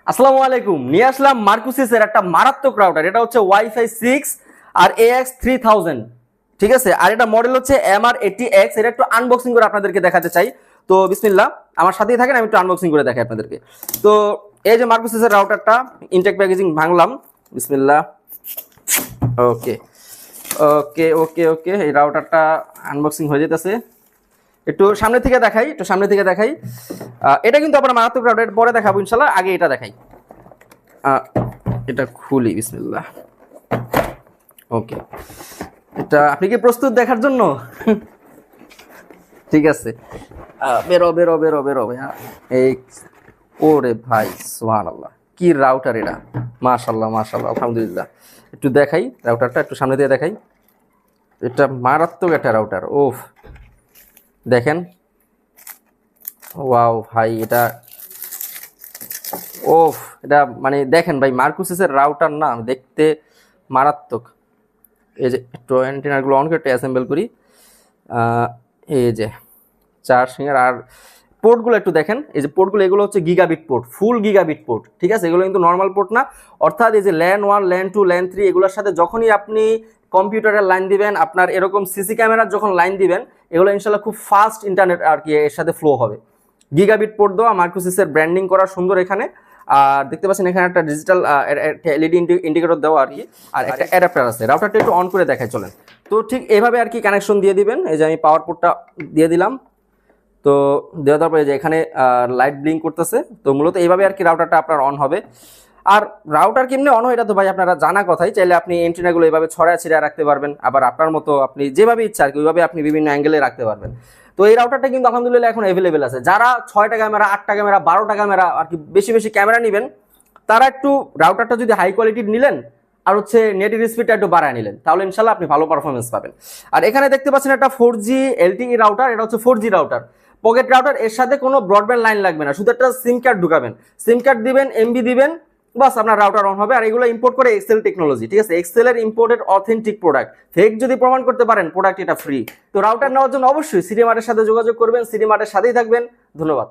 আসসালামু আলাইকুম, নিয়ে আসলাম মার্কুসিসের একটা মারাত্মক রাউটার। এটা হচ্ছে ওয়াইফাই 6 আর AX3000, ঠিক আছে। আর এটা মডেল হচ্ছে MR80X। এটা একটু আনবক্সিং করে আপনাদেরকে দেখাতে চাই। তো বিসমিল্লাহ, আমার সাথেই থাকেন, আমি একটু আনবক্সিং করে দেখাই আপনাদেরকে। তো এই যে মার্কুসিসের রাউটারটা, ইনটেক প্যাকেজিং ভাঙলাম। বিসমিল্লাহ। ওকে ওকে ওকে ওকে, এই রাউটারটা আনবক্সিং হয়ে যেতেছে। একটু সামনে থেকে দেখাই। এটা কিন্তু আপনার মারাত্মক রাউটার, পরে দেখাবো ইনশাল্লাহ। আগে এটা দেখাই। এটা খুলি, বিসমিল্লাহ। ওকে, এটা আপনি কি প্রস্তুত দেখার জন্য? ঠিক আছে, বেরো বেরো বেরো বেরো ভাইয়া। এই ওরে ভাই, সুবহানাল্লাহ, কি রাউটার এটা! মাশাআল্লাহ মাশাআল্লাহ, আলহামদুলিল্লাহ। একটু দেখাই রাউটারটা, একটু সামনে দিয়ে দেখাই। এটা মারাত্মক একটা রাউটার। ওফ, দেখেন, ওয়াও ভাই, এটা ওফ, এটা মানে দেখেন ভাই, মার্কুসিসের রাউটার না দেখতে মারাত্মক। এই যে একটু অ্যান্টেনাগুলো অন করে অ্যাসেম্বল করি। এই যে চার সিঙ্গার, আর পোর্টগুলো একটু দেখেন। এই যে পোর্টগুলো, এগুলো হচ্ছে গিগাবিট পোর্ট, ফুল গিগাবিট পোর্ট, ঠিক আছে। এগুলো কিন্তু নর্মাল পোর্ট না। অর্থাৎ এই যে ল্যান 1, ল্যান 2, ল্যান 3, এগুলোর সাথে যখনই আপনি কম্পিউটারের লাইন দিবেন, আপনার এরকম সিসি ক্যামেরার যখন লাইন দিবেন, এগুলো ইনশাল্লাহ খুব ফাস্ট ইন্টারনেট আর কি এর সাথে ফ্লো হবে। গিগাবিট পোর্ট দেওয়া, মার্কুসিসের ব্র্যান্ডিং করা সুন্দর এখানে। আর দেখতে পাচ্ছেন এখানে একটা ডিজিটাল এলইডি ইন্ডিকেটর দেওয়া আর কি, আর একটা অ্যাডাপ্টার আছে। রাউটারটা একটু অন করে দেখাই চলেন। তো ঠিক এইভাবে আর কি কানেকশন দিয়ে দিবেন। এই যে আমি পাওয়ার পোর্টটা দিয়ে দিলাম। তো দেওয়া দেওয়ার পরে যে এখানে লাইট ব্লিঙ্ক করতেছে। তো মূলত এইভাবে আর কি রাউটারটা আপনার অন হবে। আর রাউটার কেমনে অন হয় এটা তো ভাই আপনারা জানা কথাই। চাইলে আপনি এন্টিনাগুলো এইভাবে ছড়ায় ছিড়ায় রাখতে পারবেন, আবার আপনার মতো আপনি যেভাবে ইচ্ছা আর কি ওইভাবে আপনি বিভিন্ন অ্যাঙ্গেলে রাখতে পারবেন। তো এই রাউটারটা কিন্তু আলহামদুলিল্লাহ এখন অ্যাভেলেবেল আছে। যারা 6টা ক্যামেরা, 8টা ক্যামেরা, 12টা ক্যামেরা আর কি বেশি বেশি ক্যামেরা নেবেন, তারা একটু রাউটারটা যদি হাই কোয়ালিটির নিলেন আর হচ্ছে নেটের স্পিডটা একটু বাড়ায় নিলেন, তাহলে ইনশাল্লাহ আপনি ভালো পারফরমেন্স পাবেন। আর এখানে দেখতে পাচ্ছেন একটা 4G LTE রাউটার। এটা হচ্ছে 4G রাউটার, পকেট রাউটার। এর সাথে কোনো ব্রডব্যান্ড লাইন লাগবে না, শুধু একটা সিম কার্ড ঢুকাবেন, সিম কার্ড দিবেন, এমবি দিবেন, বাস আপনার রাউটার অন হবে। আর এগুলো ইম্পোর্ট করে এক্সেল টেকনোলজি, ঠিক আছে। এক্সেলের ইম্পোর্টেড অথেন্টিক প্রোডাক্ট। ফেক যদি প্রমাণ করতে পারেন, প্রোডাক্ট এটা ফ্রি। তো রাউটার নেওয়ার জন্য অবশ্যই সিডি মার্টের সাথে যোগাযোগ করবেন, সিডি মার্টের সাথেই থাকবেন। ধন্যবাদ।